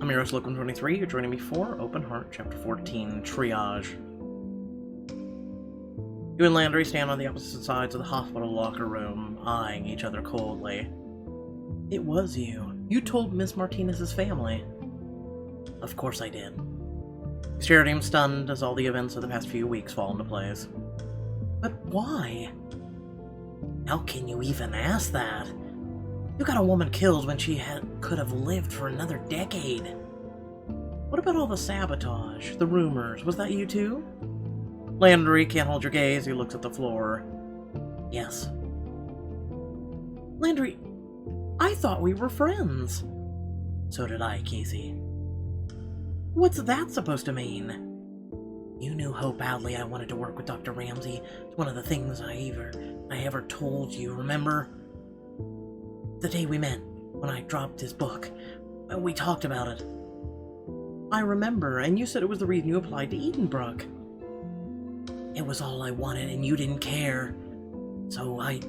I'm your host, Locum23. You're joining me for Open Heart, Chapter 14, Triage. You and Landry stand on the opposite sides of the hospital locker room, eyeing each other coldly. It was you. You told Miss Martinez's family. Of course I did. You stare at him stunned as all the events of the past few weeks fall into place. But why? How can you even ask that? You got a woman killed when she could have lived for another decade. What about all the sabotage, the rumors? Was that you too? Landry can't hold your gaze. He looks at the floor. Yes. Landry, I thought we were friends. So did I, Casey. What's that supposed to mean? You knew how badly I wanted to work with Dr. Ramsey. It's one of the things I ever told you, remember? The day we met, when I dropped his book, we talked about it. I remember, and you said it was the reason you applied to Edenbrook. It was all I wanted, and you didn't care. So I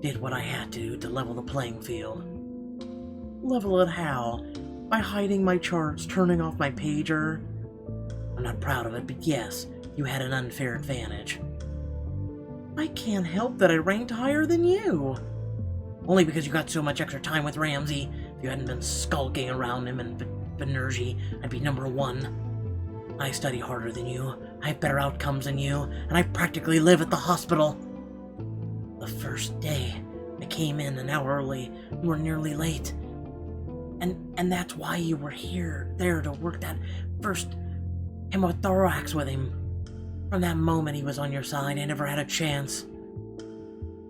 did what I had to level the playing field. Level it how? By hiding my charts, turning off my pager? I'm not proud of it, but yes, you had an unfair advantage. I can't help that I ranked higher than you. Only because you got so much extra time with Ramsey. If you hadn't been skulking around him and Benergy, I'd be number one. I study harder than you, I have better outcomes than you, and I practically live at the hospital. The first day, I came in an hour early. You were nearly late. And that's why you were there to work that first hemothorax with him. From that moment he was on your side, I never had a chance.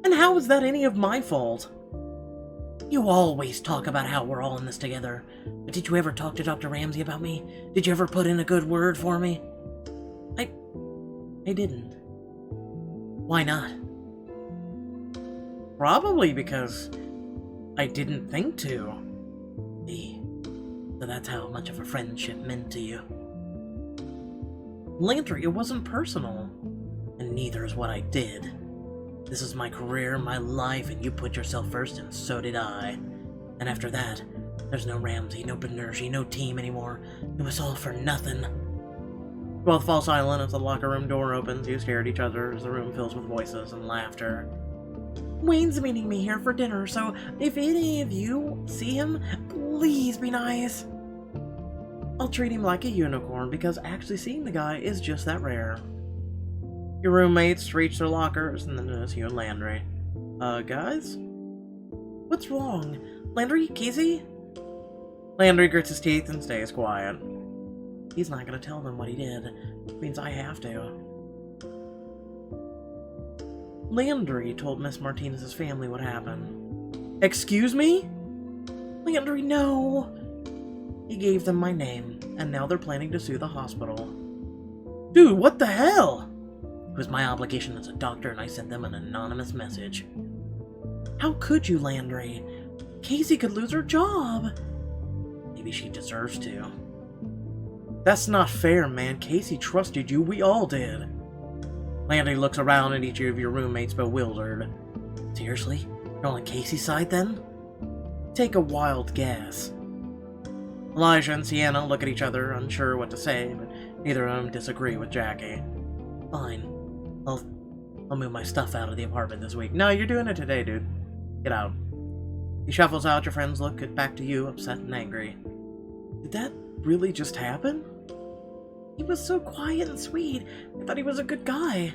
And how is that any of my fault? You always talk about how we're all in this together, but did you ever talk to Dr. Ramsey about me? Did you ever put in a good word for me? I didn't. Why not? Probably because I didn't think to. So that's how much of a friendship meant to you. Landry, it wasn't personal. And neither is what I did. This is my career, my life, and you put yourself first, and so did I. And after that, there's no Ramsey, no Benergy, no team anymore. It was all for nothing. Both fall silent as the locker room door opens. You stare at each other as the room fills with voices and laughter. Wayne's meeting me here for dinner, so if any of you see him, please be nice. I'll treat him like a unicorn, because actually seeing the guy is just that rare. Your roommates reach their lockers, and then it's you and Landry. Guys? What's wrong? Landry? Casey? Landry grits his teeth and stays quiet. He's not gonna tell them what he did. It means I have to. Landry told Miss Martinez's family what happened. Excuse me? Landry, no! He gave them my name, and now they're planning to sue the hospital. Dude, what the hell? It was my obligation as a doctor, and I sent them an anonymous message. How could you, Landry? Casey could lose her job. Maybe she deserves to. That's not fair, man. Casey trusted you. We all did. Landry looks around at each of your roommates, bewildered. Seriously? You're on Casey's side, then? Take a wild guess. Elijah and Sienna look at each other, unsure what to say, but neither of them disagree with Jackie. Fine. I'll move my stuff out of the apartment this week. No, you're doing it today, dude. Get out. He shuffles out. Your friends look back to you, upset and angry. Did that really just happen? He was so quiet and sweet. I thought he was a good guy.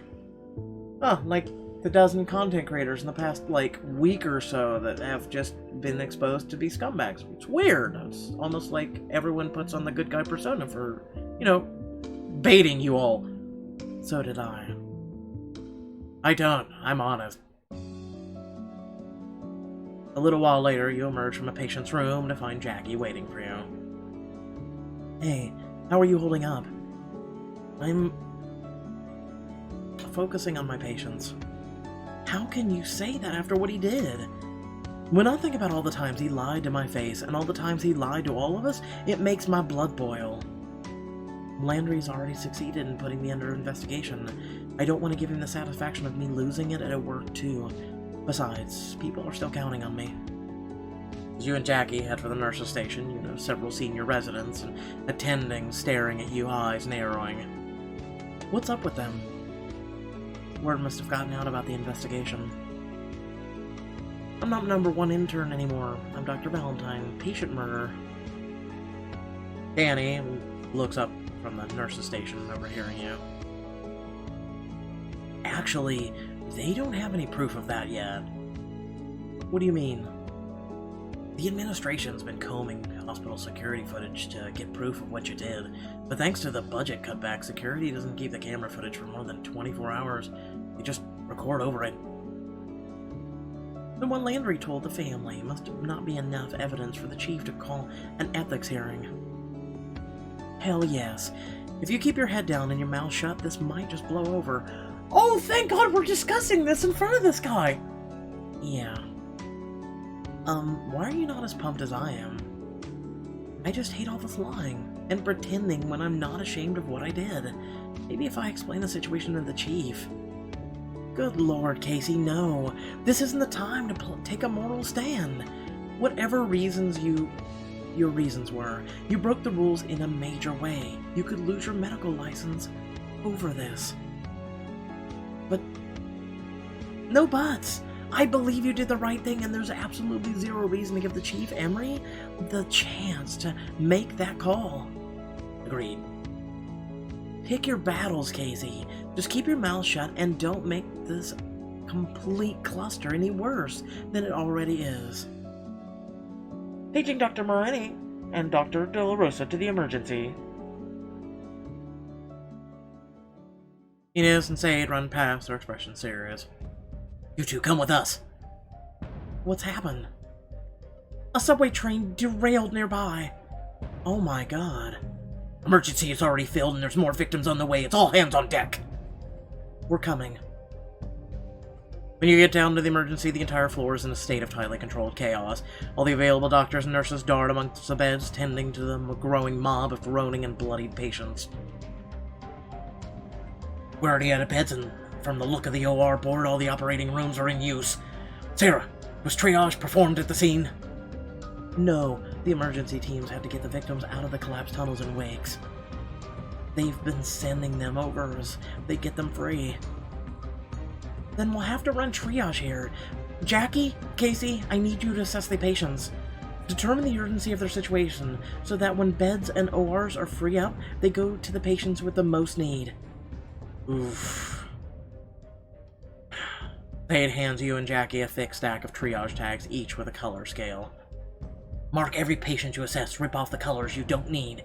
Oh, like the dozen content creators in the past, week or so that have just been exposed to be scumbags. It's weird. It's almost like everyone puts on the good guy persona for, baiting you all. So did I. I don't. I'm honest. A little while later, you emerge from a patient's room to find Jackie waiting for you. Hey, how are you holding up? I'm focusing on my patients. How can you say that after what he did? When I think about all the times he lied to my face and all the times he lied to all of us, it makes my blood boil. Landry's already succeeded in putting me under investigation. I don't want to give him the satisfaction of me losing it at work, too. Besides, people are still counting on me. As you and Jackie head for the nurse's station, you notice several senior residents and attendings staring at you, eyes narrowing. What's up with them? Word must have gotten out about the investigation. I'm not #1 intern anymore. I'm Dr. Valentine, patient murderer. Danny looks up from the nurse's station, overhearing you. Actually, they don't have any proof of that yet. What do you mean? The administration's been combing hospital security footage to get proof of what you did, but thanks to the budget cutback, security doesn't keep the camera footage for more than 24 hours. They just record over it. The one Landry told the family must not be enough evidence for the chief to call an ethics hearing. Hell yes. If you keep your head down and your mouth shut, this might just blow over. Oh, thank God we're discussing this in front of this guy! Yeah. Why are you not as pumped as I am? I just hate all this lying and pretending when I'm not ashamed of what I did. Maybe if I explain the situation to the chief. Good Lord, Casey, no. This isn't the time to take a moral stand. Whatever reasons your reasons were, you broke the rules in a major way. You could lose your medical license over this. But no buts. I believe you did the right thing, and there's absolutely zero reason to give the Chief Emery the chance to make that call. Agreed. Pick your battles, Casey. Just keep your mouth shut and don't make this complete cluster any worse than it already is. Paging Dr. Moreni and Dr. De La Rosa to the emergency. Inez and Sade run past, their expression serious. You two, come with us. What's happened? A subway train derailed nearby. Oh my God. Emergency is already filled and there's more victims on the way. It's all hands on deck. We're coming. When you get down to the emergency, the entire floor is in a state of tightly controlled chaos. All the available doctors and nurses dart amongst the beds, tending to the growing mob of groaning and bloodied patients. We're already out of beds, and from the look of the OR board, all the operating rooms are in use. Sarah, was triage performed at the scene? No, the emergency teams had to get the victims out of the collapsed tunnels and wakes. They've been sending them over as they get them free. Then we'll have to run triage here. Jackie, Casey, I need you to assess the patients. Determine the urgency of their situation so that when beds and ORs are free up, they go to the patients with the most need. Oof. Thade hands you and Jackie a thick stack of triage tags, each with a color scale. Mark every patient you assess, rip off the colors you don't need.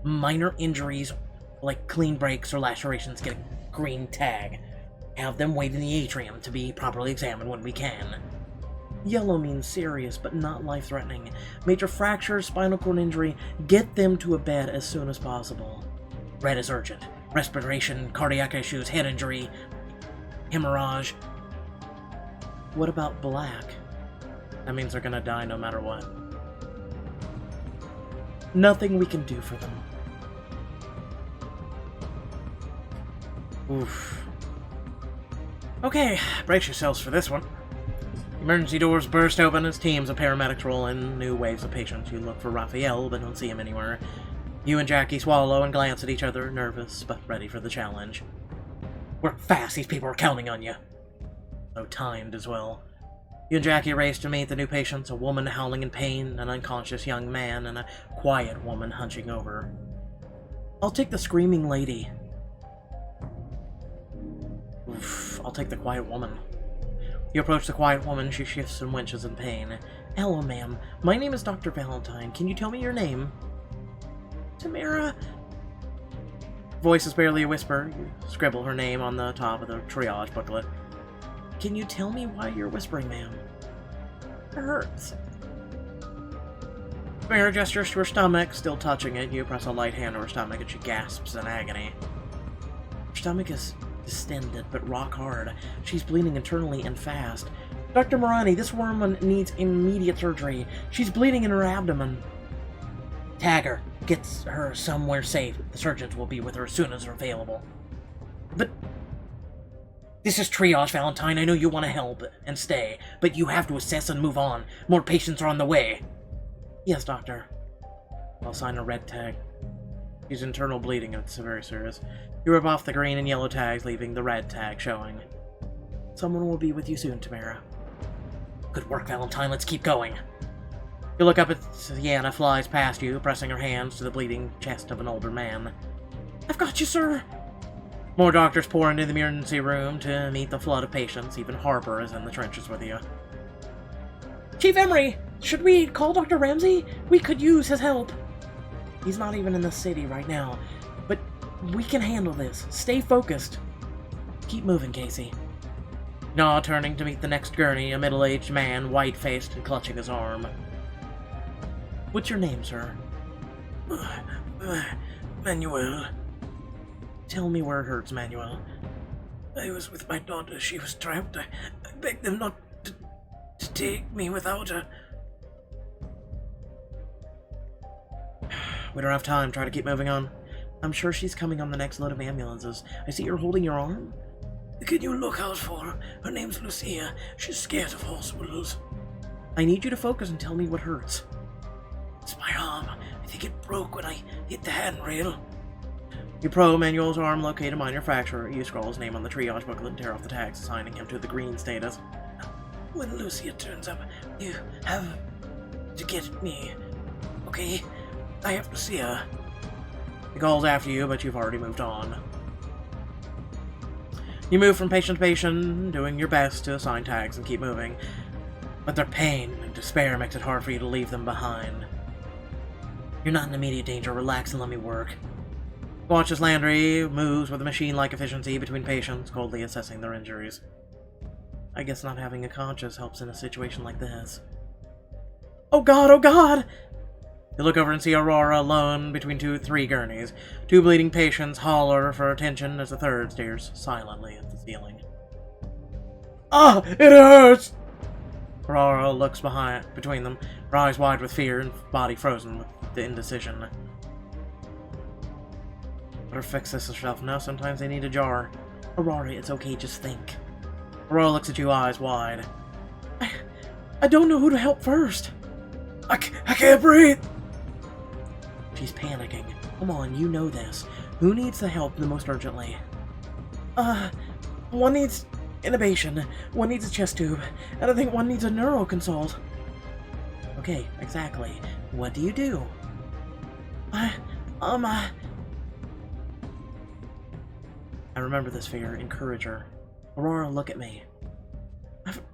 Minor injuries, like clean breaks or lacerations, get a green tag. Have them wait in the atrium to be properly examined when we can. Yellow means serious, but not life-threatening. Major fracture, spinal cord injury, get them to a bed as soon as possible. Red is urgent. Respiration, cardiac issues, head injury, hemorrhage. What about black? That means they're gonna die no matter what. Nothing we can do for them. Oof. Okay, brace yourselves for this one. Emergency doors burst open as teams of paramedics roll in, new waves of patients. You look for Raphael, but don't see him anywhere. You and Jackie swallow and glance at each other, nervous, but ready for the challenge. Work fast, these people are counting on you. So timed as well. You and Jackie race to meet the new patients, a woman howling in pain, an unconscious young man, and a quiet woman hunching over. I'll take the screaming lady. Oof, I'll take the quiet woman. You approach the quiet woman, she shifts and winches in pain. Hello, ma'am. My name is Dr. Valentine. Can you tell me your name? Tamara. Voice is barely a whisper. You scribble her name on the top of the triage booklet. Can you tell me why you're whispering, ma'am? It hurts. Tamara gestures to her stomach, still touching it. You press a light hand to her stomach and she gasps in agony. Her stomach is distended but rock hard. She's bleeding internally and fast. Dr. Morani, this woman needs immediate surgery. She's bleeding in her abdomen. Tag her. Get her somewhere safe. The surgeons will be with her as soon as they're available. But This is Triage, Valentine. I know you want to help and stay, but you have to assess and move on. More patients are on the way. Yes, doctor. I'll sign a red tag. She's internal bleeding and it's very serious. You rip off the green and yellow tags, leaving the red tag showing. Someone will be with you soon, Tamara. Good work, Valentine. Let's keep going. You look up at Sienna flies past you, pressing her hands to the bleeding chest of an older man. I've got you, sir. More doctors pour into the emergency room to meet the flood of patients. Even Harper is in the trenches with you. Chief Emery, should we call Dr. Ramsey? We could use his help. He's not even in the city right now, but we can handle this. Stay focused. Keep moving, Casey. Now turning to meet the next gurney, a middle-aged man, white-faced and clutching his arm. What's your name, sir? Manuel. Tell me where it hurts, Manuel. I was with my daughter. She was trapped. I begged them not to take me without her. We don't have time. Try to keep moving on. I'm sure she's coming on the next load of ambulances. I see you're holding your arm. Can you look out for her? Her name's Lucia. She's scared of hospitals. I need you to focus and tell me what hurts. It's my arm. I think it broke when I hit the handrail. You probe Manuel's arm, locate a minor fracture. You scroll his name on the triage booklet and tear off the tags, assigning him to the green status. When Lucia turns up, you have to get me, okay? I have to see her. He calls after you, but you've already moved on. You move from patient to patient, doing your best to assign tags and keep moving. But their pain and despair makes it hard for you to leave them behind. You're not in immediate danger. Relax and let me work. Watch as Landry moves with a machine-like efficiency between patients, coldly assessing their injuries. I guess not having a conscience helps in a situation like this. Oh god, oh god! You look over and see Aurora alone between three gurneys. Two bleeding patients holler for attention as the third stares silently at the ceiling. Ah! It hurts! Aurora looks between them, her eyes wide with fear and body frozen with the indecision. Better fix this herself. No, sometimes they need a jar. Aurora, it's okay, just think. Aurora looks at you, eyes wide. I don't know who to help first. I can't breathe! She's panicking. Come on, you know this. Who needs the help the most urgently? One needs intubation, one needs a chest tube, and I think one needs a neuro consult. Okay, exactly. What do you do? I remember this figure. Encourage her. Aurora, look at me.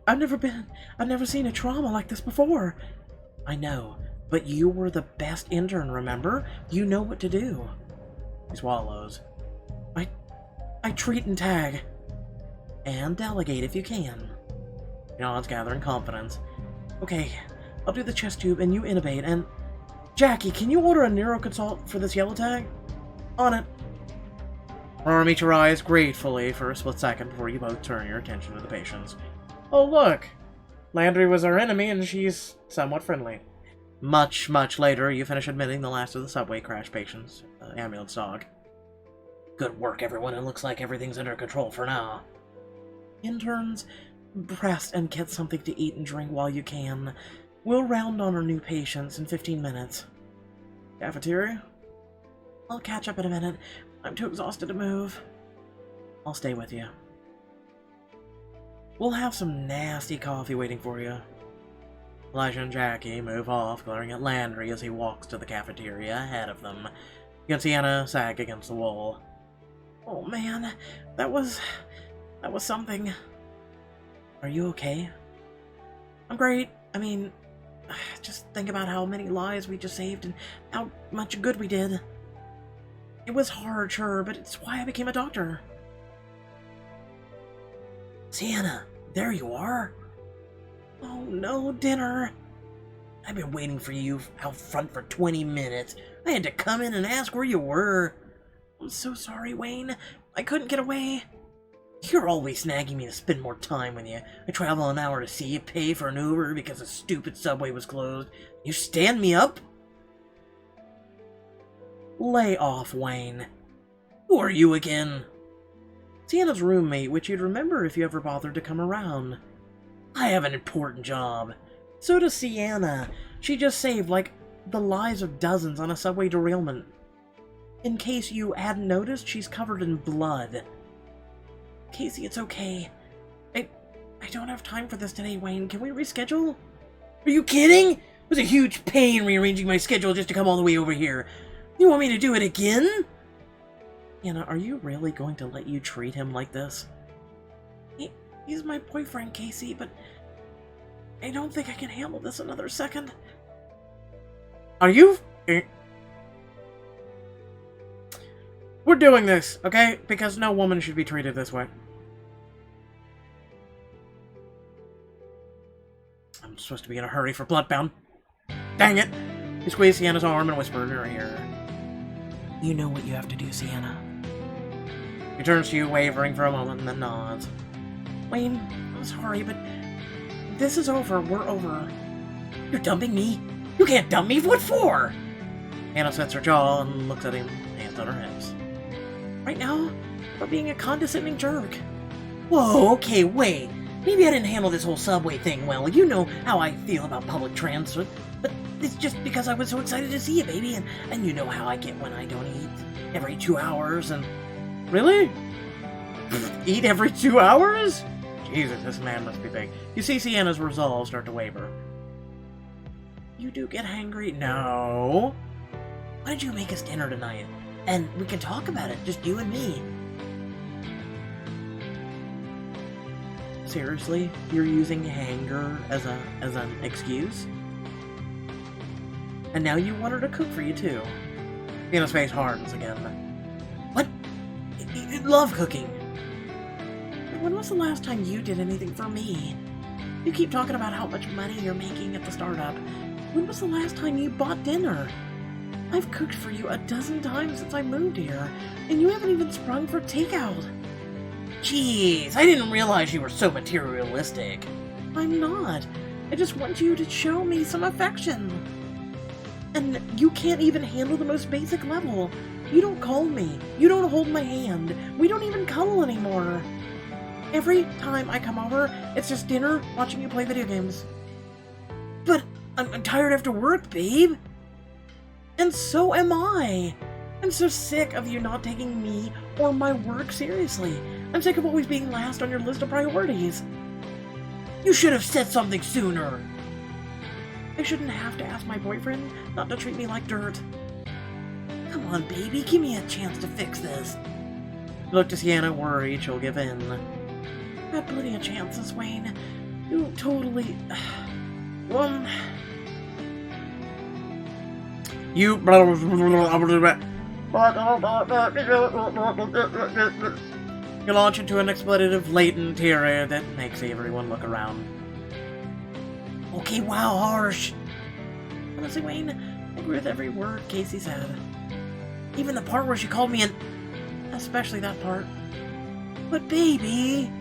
I've never seen a trauma like this before. I know, but you were the best intern, remember? You know what to do. He swallows. I treat and tag. And delegate if you can. John's gathering confidence. Okay, I'll do the chest tube and you intubate, and... Jackie, can you order a neuroconsult for this yellow tag? On it. Aurora meets your eyes gratefully for a split second before you both turn your attention to the patients. Oh look! Landry was our enemy and she's somewhat friendly. Much later, you finish admitting the last of the subway crash patients, the ambulance dog. Good work, everyone. It looks like everything's under control for now. Interns, rest and get something to eat and drink while you can. We'll round on our new patients in 15 minutes. Cafeteria? I'll catch up in a minute. I'm too exhausted to move. I'll stay with you. We'll have some nasty coffee waiting for you. Elijah and Jackie move off, glaring at Landry as he walks to the cafeteria ahead of them. You can see Anna sag against the wall. Oh man, that was something. Are you okay? I'm great. I mean, just think about how many lives we just saved and how much good we did. It was hard, sure, but it's why I became a doctor. Sienna, there you are. Oh no, dinner. I've been waiting for you out front for 20 minutes. I had to come in and ask where you were. I'm so sorry, Wayne. I couldn't get away. You're always snagging me to spend more time with you. I travel an hour to see you, pay for an Uber because the stupid subway was closed. You stand me up? Lay off, Wayne. Who are you again? Sienna's roommate, which you'd remember if you ever bothered to come around. I have an important job. So does Sienna. She just saved, like, the lives of dozens on a subway derailment. In case you hadn't noticed, she's covered in blood. Casey, it's okay. I don't have time for this today, Wayne. Can we reschedule? Are you kidding? It was a huge pain rearranging my schedule just to come all the way over here. You want me to do it again? Anna, are you really going to let you treat him like this? He's my boyfriend, Casey, but I don't think I can handle this another second. Are you? We're doing this, okay? Because no woman should be treated this way. I'm supposed to be in a hurry for Bloodbound. Dang it! He squeezed Sienna's arm and whispered in her ear. You know what you have to do, Sienna. He turns to you, wavering for a moment, and then nods. Wayne, I'm sorry, but this is over. We're over. You're dumping me? You can't dump me! What for? Anna sets her jaw and looks at him, hands on her hips. Right now, we're being a condescending jerk. Whoa, okay, wait. Maybe I didn't handle this whole subway thing well. You know how I feel about public transit. But it's just because I was so excited to see you, baby. And you know how I get when I don't eat every 2 hours and... Really? Eat every 2 hours? Jesus, this man must be big. You see Sienna's resolve start to waver. You do get hangry? No. Why don't you make us dinner tonight? And we can talk about it, just you and me. Seriously? You're using hanger as an excuse? And now you want her to cook for you, too. Sienna's face hardens again. What? You love cooking. But when was the last time you did anything for me? You keep talking about how much money you're making at the startup. When was the last time you bought dinner? I've cooked for you a dozen times since I moved here, and you haven't even sprung for takeout. Jeez, I didn't realize you were so materialistic. I'm not. I just want you to show me some affection. And you can't even handle the most basic level. You don't call me. You don't hold my hand. We don't even cuddle anymore. Every time I come over, it's just dinner, watching you play video games. But I'm tired after work, babe. And so am I. I'm so sick of you not taking me or my work seriously. I'm sick of always being last on your list of priorities. You should have said something sooner. I shouldn't have to ask my boyfriend not to treat me like dirt. Come on, baby, give me a chance to fix this. You look to Sienna, worried she'll give in. I've had plenty of chances, Wayne. You totally... You... You launch into an expletive latent tirade that makes everyone look around. Okay, wow, harsh. Honestly, Wayne, I agree with every word Casey said. Even the part where she called me an... Especially that part. But baby...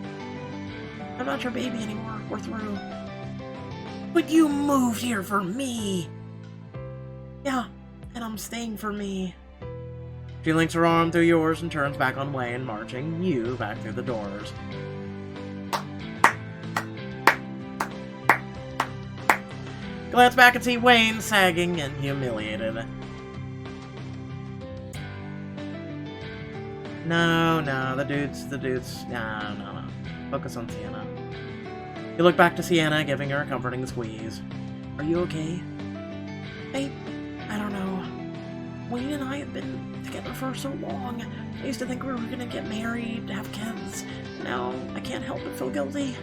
I'm not your baby anymore. We're through. But you moved here for me. Yeah, and I'm staying for me. She links her arm through yours and turns back on Wayne, marching you back through the doors. Glance back and see Wayne sagging and humiliated. No, the dudes, no. Focus on Sienna. You look back to Sienna, giving her a comforting squeeze. Are you okay? I don't know. Wayne and I have been together for so long. I used to think we were gonna get married, have kids. Now, I can't help but feel guilty.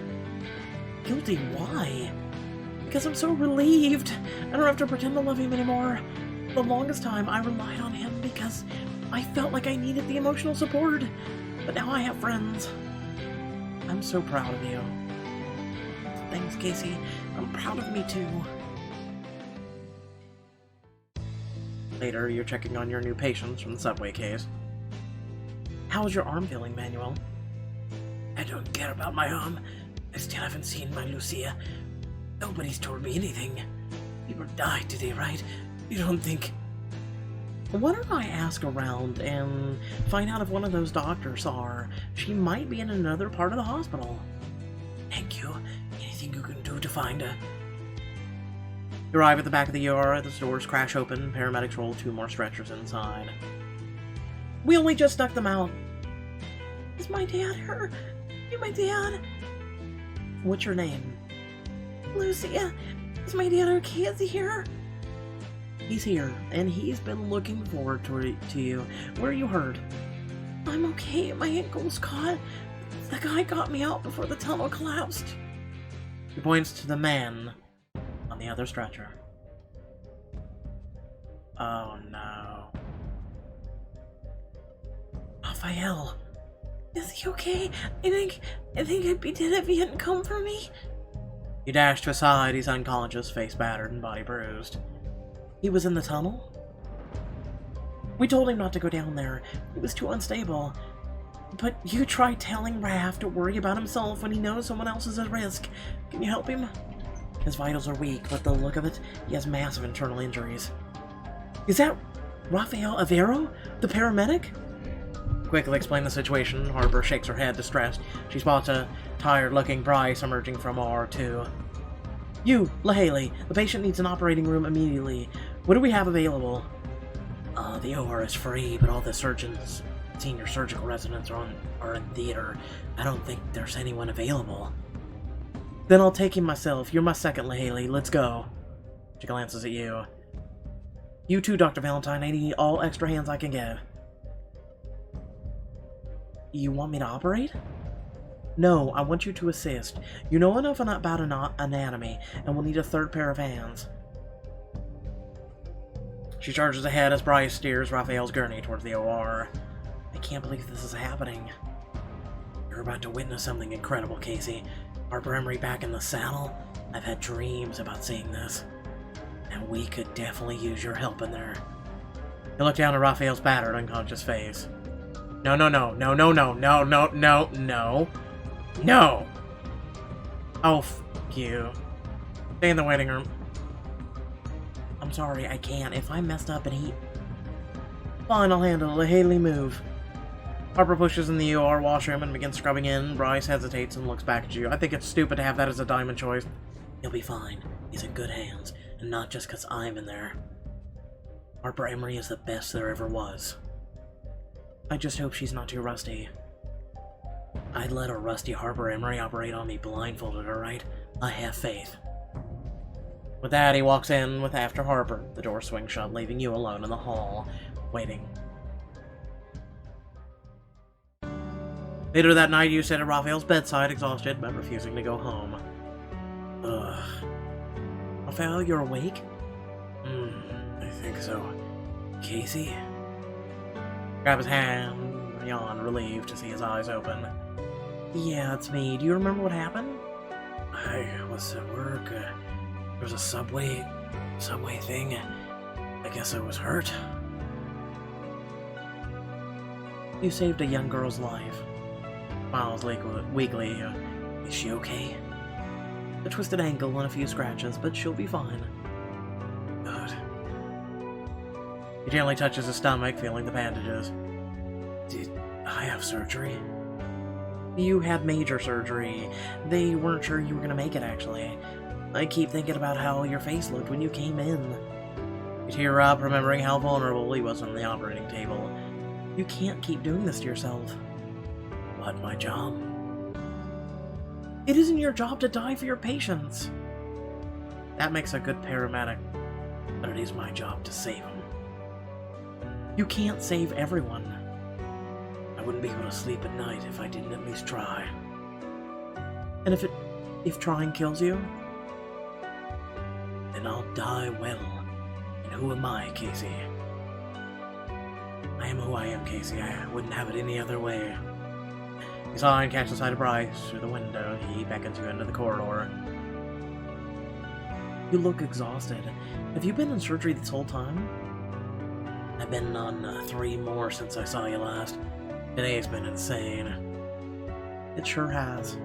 Guilty? Why? Because I'm so relieved. I don't have to pretend to love him anymore. The longest time, I relied on him because I felt like I needed the emotional support. But now I have friends. I'm so proud of you. Thanks, Casey. I'm proud of me, too. Later, you're checking on your new patients from the subway case. How's your arm feeling, Manuel? I don't care about my arm. I still haven't seen my Lucia. Nobody's told me anything. People died today, right? You don't think... Why don't I ask around and find out if one of those doctors are? She might be in another part of the hospital. Thank you. Anything you can do to find her? You arrive at the back of the ER, the doors crash open, paramedics roll 2 more stretchers inside. We only just stuck them out. Is my dad her? You're my dad? What's your name? Lucia. Is my dad okay? Is he here? He's here, and he's been looking forward to you. Where are you hurt? I'm okay. My ankle's caught. The guy got me out before the tunnel collapsed. He points to the man on the other stretcher. Oh no. Raphael. Is he okay? I think I'd be dead if he hadn't come for me. You dash to his side. He's unconscious, face battered and body bruised. He was in the tunnel? We told him not to go down there. It was too unstable. But you tried telling Raph to worry about himself when he knows someone else is at risk. Can you help him? His vitals are weak, but the look of it, he has massive internal injuries. Is that Raphael Avero, the paramedic? Quickly explain the situation. Harper shakes her head, distressed. She spots a tired-looking Bryce emerging from R2. You, LaHaley, the patient needs an operating room immediately. What do we have available? The OR is free, but all the surgeons, senior surgical residents are in theater. I don't think there's anyone available. Then I'll take him myself. You're my second, LaHaley. Let's go. She glances at you. You too, Dr. Valentine. I need all extra hands I can get. You want me to operate? No, I want you to assist. You know enough about anatomy, and we'll need a third pair of hands. She charges ahead as Bryce steers Raphael's gurney towards the OR. I can't believe this is happening. You're about to witness something incredible, Casey. Harper Emery back in the saddle? I've had dreams about seeing this. And we could definitely use your help in there. You look down at Raphael's battered, unconscious face. No, no, no, no, no, no, no, no, no, no. No! Oh, f*** you. Stay in the waiting room. I'm sorry, I can't. If I messed up and he... Fine, I'll handle it. Haley, move. Harper pushes in the UR washroom and begins scrubbing in. Bryce hesitates and looks back at you. I think it's stupid to have that as a diamond choice. He'll be fine. He's in good hands. And not just because I'm in there. Harper Emery is the best there ever was. I just hope she's not too rusty. I'd let a rusty Harper Emery operate on me blindfolded, alright? I have faith. With that, he walks in with after Harper. The door swings shut, leaving you alone in the hall, waiting. Later that night, you sit at Raphael's bedside, exhausted, but refusing to go home. Ugh. Raphael, you're awake? I think so. Casey? Grab his hand, yawn, relieved to see his eyes open. Yeah, it's me. Do you remember what happened? I was at work. There was a subway thing. I guess I was hurt. You saved a young girl's life. Smiles weakly. Is she okay? A twisted ankle and a few scratches, but she'll be fine. Good. He gently touches his stomach, feeling the bandages. Did I have surgery? You had major surgery. They weren't sure you were gonna make it, actually. I keep thinking about how your face looked when you came in. You tear up, remembering how vulnerable he was on the operating table. You can't keep doing this to yourself. What, my job? It isn't your job to die for your patients. That makes a good paramedic. But it is my job to save them. You can't save everyone. I wouldn't be able to sleep at night if I didn't at least try. And if trying kills you? Then I'll die well. And who am I, Casey? I am who I am, Casey. I wouldn't have it any other way. You saw and catch the sight of Bryce through the window. He beckons you into the corridor. You look exhausted. Have you been in surgery this whole time? I've been on 3 more since I saw you last. Today's been insane. It sure has.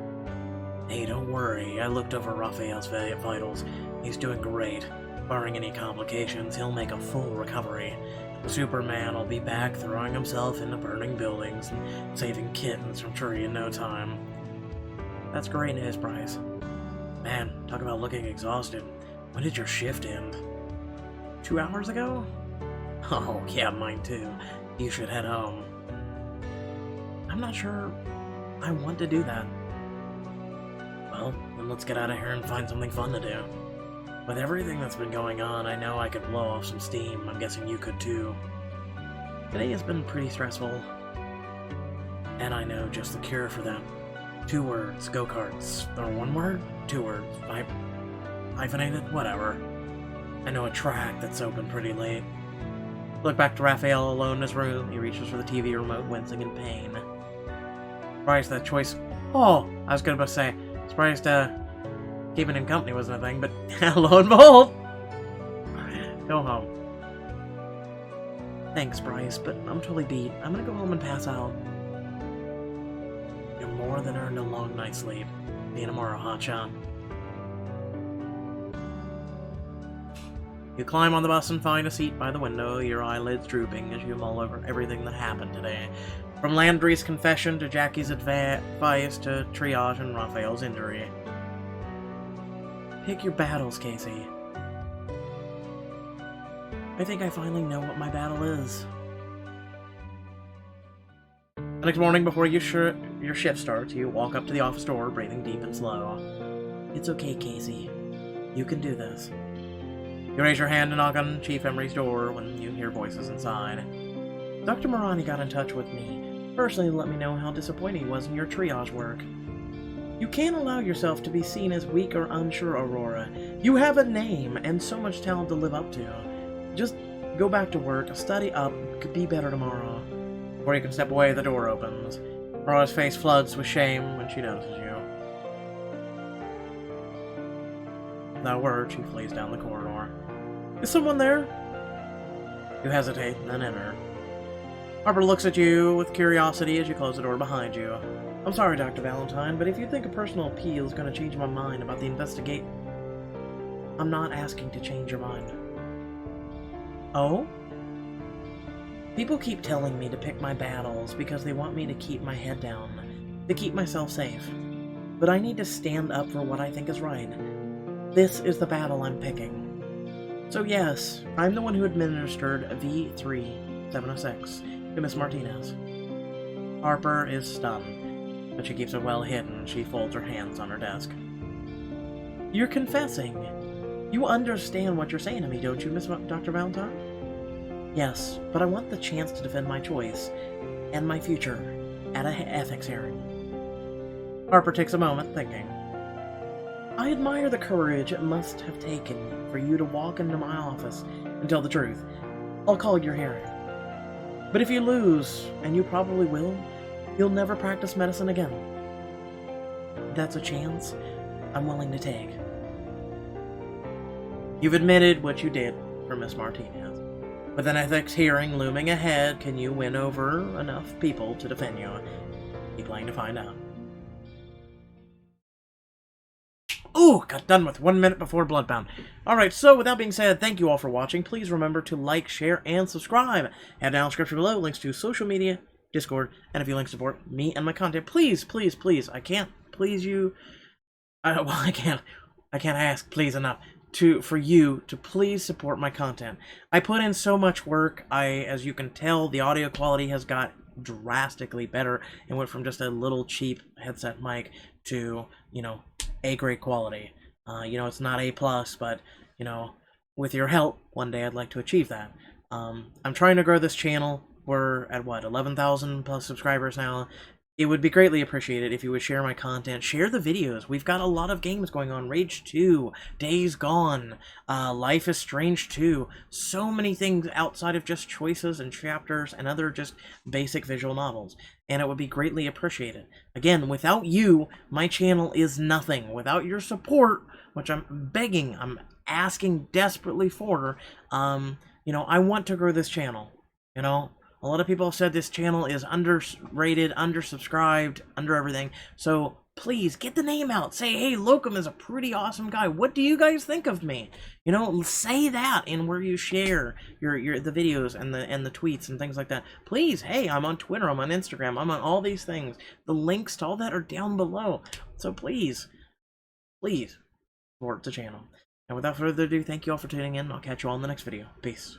Hey, don't worry. I looked over Raphael's vitals. He's doing great. Barring any complications, he'll make a full recovery. Superman will be back throwing himself into burning buildings and saving kittens from tree in no time. That's great news, Bryce. Man, talk about looking exhausted. When did your shift end? 2 hours ago? Oh, yeah, mine too. You should head home. I'm not sure I want to do that. Well, then let's get out of here and find something fun to do. With everything that's been going on, I know I could blow off some steam. I'm guessing you could too. Today has been pretty stressful. And I know just the cure for that. 2 words, go-karts. Or 1 word? 2 words. Hyphenated? Whatever. I know a track that's open pretty late. Look back to Raphael alone in his room. He reaches for the TV remote, wincing in pain. Surprised that choice... Oh! I was gonna say, surprised keeping him company wasn't a thing, but lo and behold! Go home. Thanks, Bryce, but I'm totally beat. I'm gonna go home and pass out. You're more than earned a long night's sleep. See you tomorrow, hotshot. You climb on the bus and find a seat by the window, your eyelids drooping as you mull over everything that happened today. From Landry's confession to Jackie's advice to Triage and Raphael's injury. Pick your battles, Casey. I think I finally know what my battle is. The next morning, before your shift starts, you walk up to the office door, breathing deep and slow. It's okay, Casey. You can do this. You raise your hand to knock on Chief Emery's door when you hear voices inside. Dr. Marani got in touch with me, personally to let me know how disappointed he was in your triage work. You can't allow yourself to be seen as weak or unsure, Aurora. You have a name and so much talent to live up to. Just go back to work, study up, could be better tomorrow. Before you can step away, the door opens. Aurora's face floods with shame when she notices you. Without a word, she flees down the corridor. Is someone there? You hesitate, then enter. Harper looks at you with curiosity as you close the door behind you. I'm sorry, Dr. Valentine, but if you think a personal appeal is going to change my mind about the investigate... I'm not asking to change your mind. Oh? People keep telling me to pick my battles because they want me to keep my head down, to keep myself safe. But I need to stand up for what I think is right. This is the battle I'm picking. So yes, I'm the one who administered V3706 to Miss Martinez. Harper is stunned, but she keeps it well hidden. She folds her hands on her desk. You're confessing. You understand what you're saying to me, don't you, Miss Dr. Valentine? Yes, but I want the chance to defend my choice and my future at an ethics hearing. Harper takes a moment, thinking. I admire the courage it must have taken for you to walk into my office and tell the truth. I'll call your hearing. But if you lose, and you probably will, you'll never practice medicine again. That's a chance I'm willing to take. You've admitted what you did for Miss Martinez. With an ethics hearing looming ahead, can you win over enough people to defend you? Keep playing to find out. Ooh, got done with 1 minute before Bloodbound. Alright, so with that being said, thank you all for watching. Please remember to like, share, and subscribe. Add down in the description below links to social media, Discord, and if you like to support me and my content, please, please, please, I can't please you. I can't ask please enough for you to please support my content. I put in so much work. As you can tell, the audio quality has got drastically better and went from just a little cheap headset mic to, A-grade quality. It's not A+, but, with your help, one day I'd like to achieve that. I'm trying to grow this channel. We're at, 11,000 plus subscribers now. It would be greatly appreciated if you would share my content, share the videos. We've got a lot of games going on. Rage 2, Days Gone, Life is Strange 2. So many things outside of just choices and chapters and other just basic visual novels. And it would be greatly appreciated. Again, without you, my channel is nothing. Without your support, which I'm begging, I'm asking desperately for, I want to grow this channel, A lot of people have said this channel is underrated, undersubscribed, under everything. So please get the name out. Say, hey, Locum is a pretty awesome guy. What do you guys think of me? You know, say that in where you share the videos and the tweets and things like that. Please, hey, I'm on Twitter, I'm on Instagram, I'm on all these things. The links to all that are down below. So please support the channel. And without further ado, thank you all for tuning in. I'll catch you all in the next video. Peace.